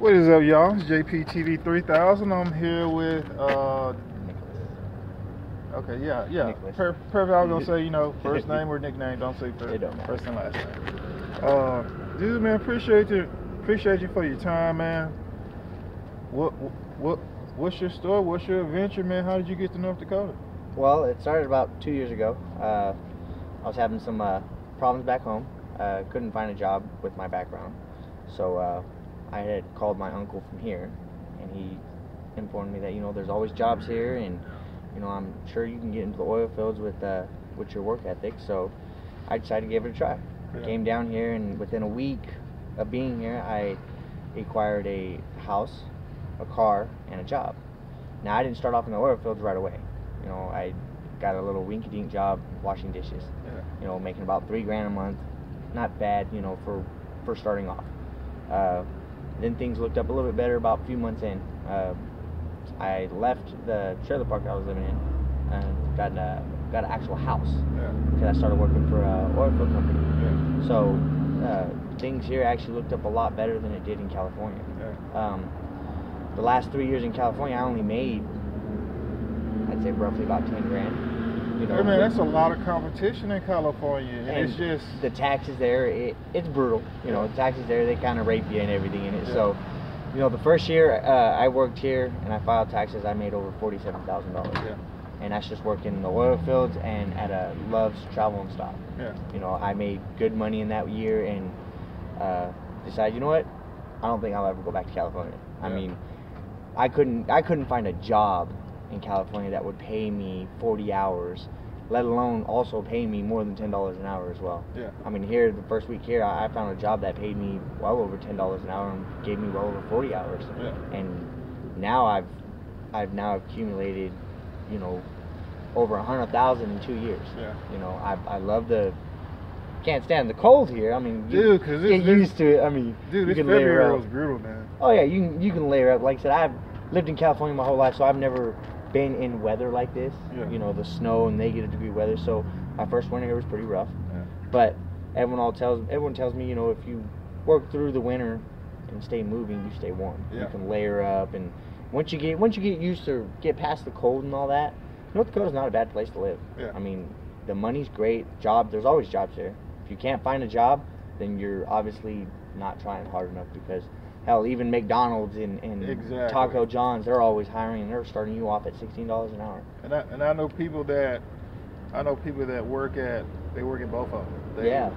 What is up, y'all? It's JPTV 3000. I'm here with okay, yeah. Perfect. I was gonna say, first name or nickname. Don't say first and last name. Dude, man, appreciate you for your time, man. What's your story? What's your adventure, man? How did you get to North Dakota? Well, it started about 2 years ago. I was having some problems back home. Couldn't find a job with my background, so I had called my uncle from here, and he informed me that there's always jobs here, and I'm sure you can get into the oil fields with your work ethic. So I decided to give it a try. Yeah. Came down here, and within a week of being here, I acquired a house, a car, and a job. Now, I didn't start off in the oil fields right away. I got a little rinky-dink job washing dishes. Yeah. Making about $3 grand a month. Not bad, for starting off. Then things looked up a little bit better about a few months in. I left the trailer park I was living in and got an actual house. Yeah. Because I started working for an oilfield company. Yeah. So things here actually looked up a lot better than it did in California. Yeah. The last 3 years in California, I only made, I'd say, roughly about 10 grand. Hey, man, that's a lot of competition in California, and it's just the taxes there. It's brutal. The taxes there, they kind of rape you and everything in it. Yeah. So, the first year I worked here and I filed taxes, I made over $47,000. Yeah. And that's just working in the oil fields and at a Love's Travel and Stop. Yeah. I made good money in that year and decided, what? I don't think I'll ever go back to California. Yeah. I mean, I couldn't find a job in California that would pay me 40 hours, let alone also pay me more than $10 an hour as well. Yeah. I mean, here, the first week here, I found a job that paid me well over $10 an hour and gave me well over 40 hours. Yeah. And now I've now accumulated, over 100,000 in 2 years. Yeah. I love can't stand the cold here. I mean, dude, because get used to it. I mean, dude, you this can layer February up. was brutal, man. Oh yeah, you can layer up. Like I said, I've lived in California my whole life, so I've never been in weather like this. Yeah. The snow and -degree weather. So my first winter here was pretty rough. Yeah. But everyone tells me, if you work through the winter and stay moving, you stay warm. Yeah. You can layer up, and once you get used to get past the cold and all that, North Dakota's not a bad place to live. Yeah. I mean, the money's great. There's always jobs here. If you can't find a job, then you're obviously not trying hard enough, because hell, even McDonald's and Exactly. Taco John's, they're always hiring, and they're starting you off at $16 an hour. And I know people that work at both of them.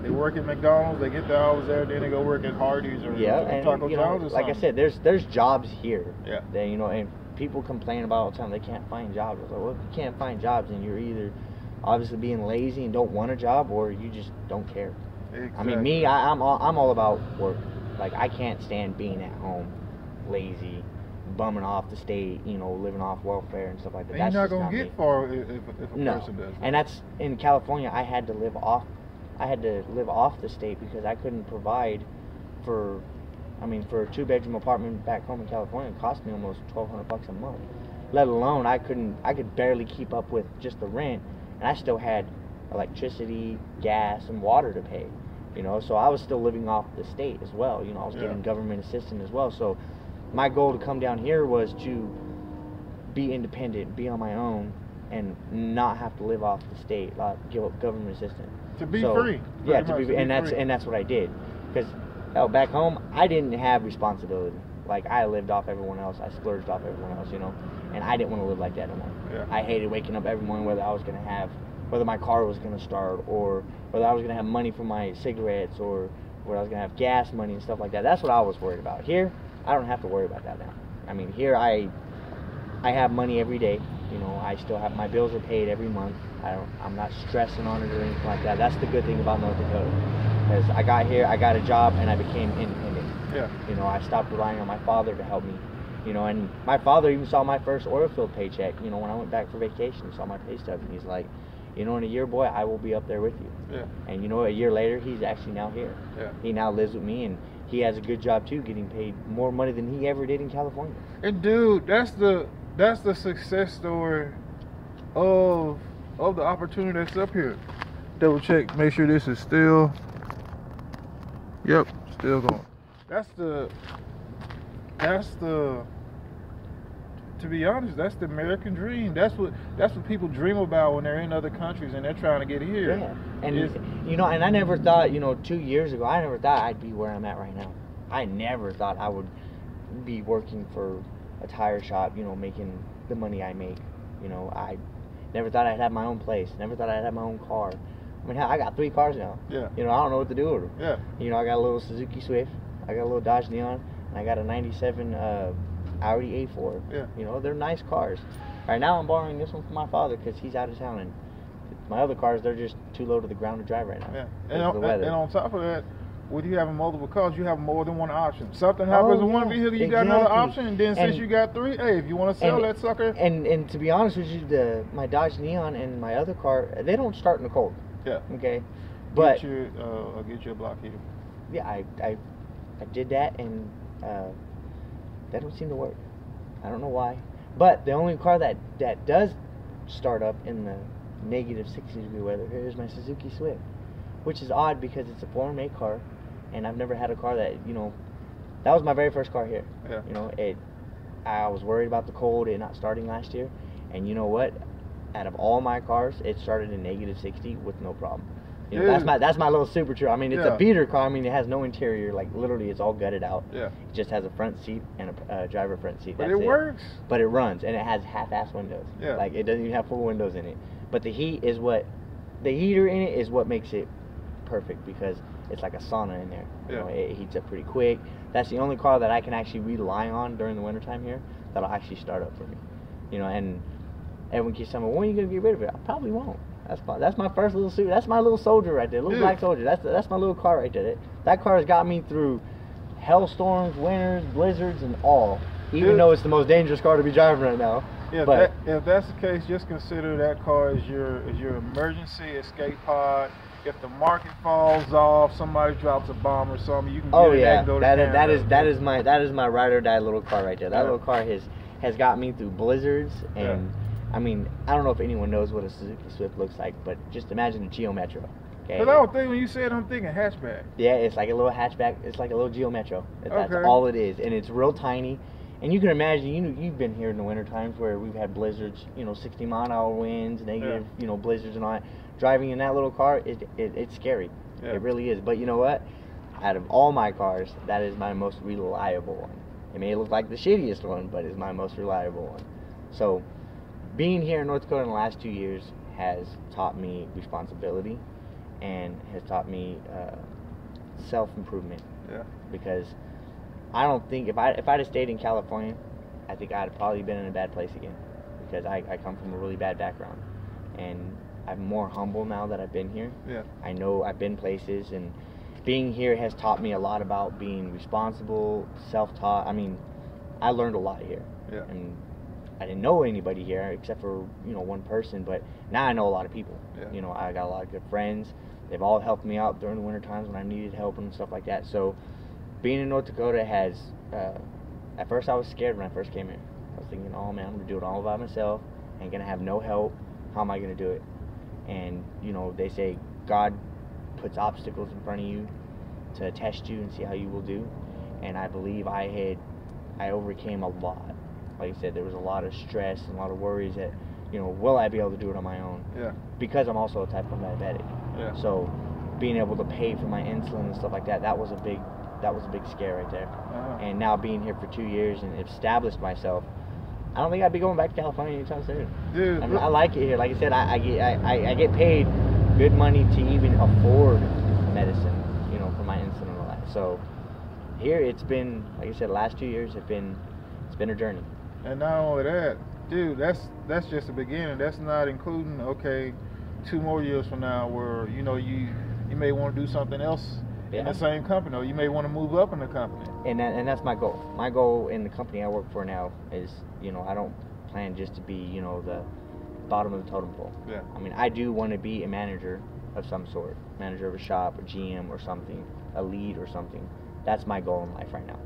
They work at McDonald's, they get their hours there, then they go work at Hardee's or Taco John's or something. Like I said, there's jobs here. Yeah. And people complain about all the time they can't find jobs. I was like, well, if you can't find jobs, then you're either obviously being lazy and don't want a job, or you just don't care. Exactly. I mean, me, I'm all about work. Like, I can't stand being at home, lazy, bumming off the state, living off welfare and stuff like that. And you're not gonna get far if a no. person does. And that's in California. I had to live off the state because I couldn't provide for a 2-bedroom apartment back home in California. It cost me almost $1,200 a month. Let alone I could barely keep up with just the rent, and I still had electricity, gas, and water to pay. So I was still living off the state as well. I was getting government assistance as well. So my goal to come down here was to be independent, be on my own, and not have to live off the state, give up government assistance. To be free. Yeah, and that's what I did. Because back home, I didn't have responsibility. Like, I lived off everyone else. I splurged off everyone else, and I didn't want to live like that anymore. Yeah. I hated waking up every morning whether my car was going to start, or whether I was going to have money for my cigarettes, or whether I was going to have gas money and stuff like that. That's what I was worried about. Here, I don't have to worry about that now. I mean, here I have money every day. I still have, my bills are paid every month. I'm not stressing on it or anything like that. That's the good thing about North Dakota. Because I got here, I got a job, and I became independent. Yeah. I stopped relying on my father to help me. And my father even saw my first oilfield paycheck. When I went back for vacation, he saw my pay stub, and he's like, in a year, boy, I will be up there with you. Yeah. And a year later, he's actually now here. Yeah. He now lives with me, and he has a good job too, getting paid more money than he ever did in California. And dude, that's the success story of the opportunity that's up here. Double check, make sure this is still. Yep, still going. to be honest, that's the American dream. That's what people dream about when they're in other countries and they're trying to get here. Yeah, and and I never thought, 2 years ago, I never thought I'd be where I'm at right now. I never thought I would be working for a tire shop, making the money I make. I never thought I'd have my own place. Never thought I'd have my own car. I mean, I got 3 cars now. Yeah. I don't know what to do with them. Yeah. I got a little Suzuki Swift. I got a little Dodge Neon. And I got a 97 Audi A4. Yeah. They're nice cars. Right now I'm borrowing this one from my father because he's out of town. And my other cars, they're just too low to the ground to drive right now. Yeah. And on top of that, with you having multiple cars, you have more than one option. Something happens in one vehicle, you got another option, and then since you got 3, hey, if you want to sell that sucker. And to be honest with you, my Dodge Neon and my other car, they don't start in the cold. Yeah. Okay. But I'll get you a block heater. Yeah, I did that, and that don't seem to work. I don't know why. But the only car that does start up in the negative 60-degree weather here is my Suzuki Swift, which is odd because it's a foreign-made car. And I've never had a car that, that was my very first car here. Yeah. I was worried about the cold, it not starting last year. And you know what? Out of all my cars, it started in negative 60 with no problem. That's my little Super Trooper. I mean, it's a beater car. I mean, it has no interior. Like, literally, it's all gutted out. Yeah. It just has a front seat and a driver front seat. But it works. But it runs, and it has half-ass windows. Yeah. Like, it doesn't even have full windows in it. But the heater in it is what makes it perfect because it's like a sauna in there. Yeah. It heats up pretty quick. That's the only car that I can actually rely on during the wintertime here that'll actually start up for me. And everyone keeps telling me, when are you going to get rid of it? I probably won't. That's my first little suit. That's my little soldier right there, little black soldier. That's my little car right there. That car has got me through hailstorms, winters, blizzards, and all. Even though it's the most dangerous car to be driving right now. Yeah, if that's the case, just consider that car as your emergency escape pod. If the market falls off, somebody drops a bomb or something, you can get it and go to Canada. That is my ride or die little car right there. That little car has got me through blizzards and. I mean, I don't know if anyone knows what a Suzuki Swift looks like, but just imagine a Geo Metro. Okay? Because I don't think when you said, I'm thinking hatchback. Yeah, it's like a little hatchback. It's like a little Geo Metro. That's all it is, and it's real tiny. And you can imagine, you've been here in the winter times where we've had blizzards, 60-mile-an-hour winds, negative, blizzards and all that. Driving in that little car, it's scary. Yeah. It really is. But you know what? Out of all my cars, that is my most reliable one. It may look like the shittiest one, but it's my most reliable one. So. Being here in North Dakota in the last 2 years has taught me responsibility and has taught me self-improvement. Yeah. Because I don't think if I'd have stayed in California, I think I'd have probably been in a bad place again. Because I come from a really bad background, and I'm more humble now that I've been here. Yeah. I know I've been places, and being here has taught me a lot about being responsible, self-taught. I mean, I learned a lot here. Yeah. And I didn't know anybody here except for, one person, but now I know a lot of people. Yeah. I got a lot of good friends. They've all helped me out during the winter times when I needed help and stuff like that. So being in North Dakota has, at first I was scared when I first came here. I was thinking, oh man, I'm going to do it all by myself. I ain't going to have no help. How am I going to do it? And, they say God puts obstacles in front of you to test you and see how you will do. And I believe I overcame a lot. Like I said, there was a lot of stress and a lot of worries that, will I be able to do it on my own? Yeah. Because I'm also a type 1 diabetic. Yeah. So being able to pay for my insulin and stuff like that, that was a big scare right there. Uh-huh. And now being here for 2 years and established myself, I don't think I'd be going back to California anytime soon. Dude, I mean, I like it here. Like I said, I get paid good money to even afford medicine, for my insulin and all that. So here it's been, like I said, the last 2 years it's been a journey. And not only that, dude, that's just the beginning. That's not including 2 more years from now where you may want to do something else in the same company, or you may want to move up in the company. And that's my goal. My goal in the company I work for now is, I don't plan just to be, the bottom of the totem pole. Yeah. I mean, I do want to be a manager of some sort, manager of a shop, a GM or something, a lead or something. That's my goal in life right now.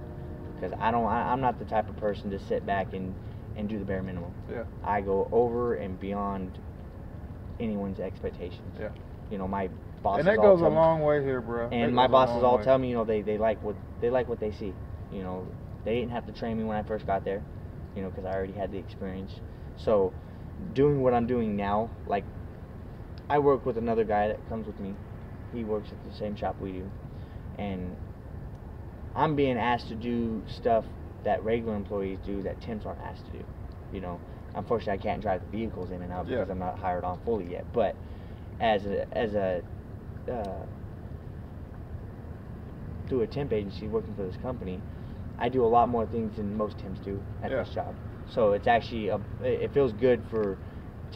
Because I'm not the type of person to sit back and do the bare minimum. Yeah. I go over and beyond anyone's expectations. Yeah. My bosses. And that goes a long way here, bro. And my bosses all tell me, they like what they see. They didn't have to train me when I first got there, you know, because I already had the experience. So doing what I'm doing now, like, I work with another guy that comes with me. He works at the same shop we do, and I'm being asked to do stuff that regular employees do that temps aren't asked to do. You know, unfortunately, I can't drive the vehicles in and out because I'm not hired on fully yet. But through a temp agency working for this company, I do a lot more things than most temps do at this job. So it's actually it feels good to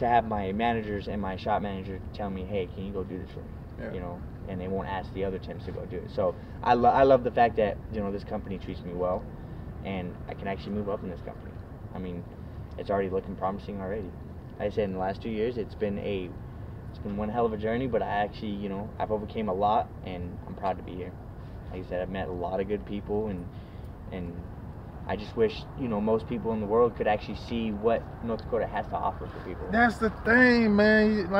have my managers and my shop manager tell me, hey, can you go do this for me? Yeah. You know, and they won't ask the other temps to go do it. So I love the fact that, you know, this company treats me well, and I can actually move up in this company. I mean, it's already looking promising already. Like I said, in the last 2 years, it's been one hell of a journey, but I actually, you know, I've overcame a lot, and I'm proud to be here. Like I said, I've met a lot of good people, and I just wish, you know, most people in the world could actually see what North Dakota has to offer for people. That's the thing, man.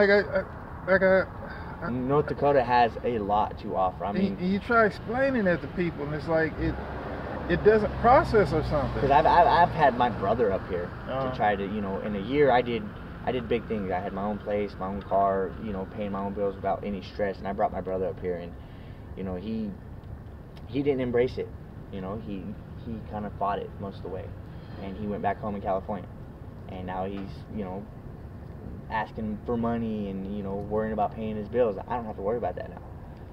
North Dakota has a lot to offer. I mean, you try explaining that to people, and it's like it doesn't process or something. Because I've had my brother up here to try to, you know, in a year I did big things. I had my own place, my own car, you know, paying my own bills without any stress, and I brought my brother up here, and, you know, he didn't embrace it. You know, he kind of fought it most of the way, and he went back home in California, and now he's, you know, asking for money and, you know, worrying about paying his bills. I don't have to worry about that now.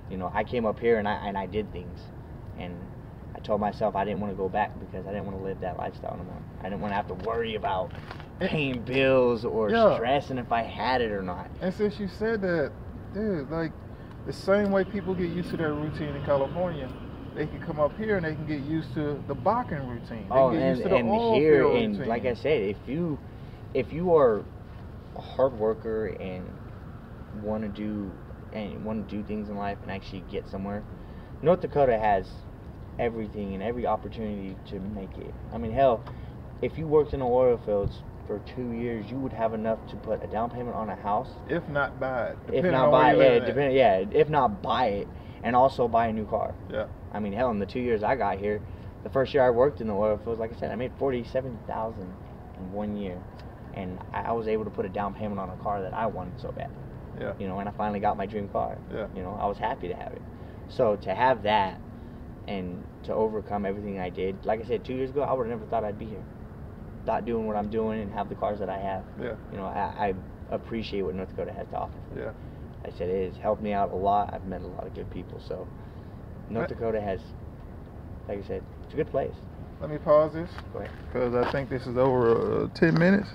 You know, I came up here and I did things, and I told myself I didn't want to go back because I didn't want to live that lifestyle no more. I didn't want to have to worry about paying bills or stressing if I had it or not. And since you said that, dude, like, the same way people get used to their routine in California, they can come up here and they can get used to the Bakken routine. They get used to the here, routine. And like I said, if you are a hard worker and want to do things in life and actually get somewhere, North Dakota has everything and every opportunity to make it. I mean, hell, if you worked in the oil fields for 2 years, you would have enough to put a down payment on a house. If not buy it. If not buy it, and also buy a new car. Yeah. I mean, hell, in the 2 years I got here, the first year I worked in the oil fields, like I said, I made $47,000 in 1 year, and I was able to put a down payment on a car that I wanted so bad. Yeah. You know, and I finally got my dream car. Yeah. You know, I was happy to have it. So to have that and to overcome everything I did, like I said, 2 years ago, I would have never thought I'd be here, not doing what I'm doing and have the cars that I have. Yeah. You know, I appreciate what North Dakota has to offer. Yeah. Like I said, it has helped me out a lot. I've met a lot of good people. So North Dakota has, like I said, it's a good place. Let me pause this. Go ahead. Because I think this is over 10 minutes.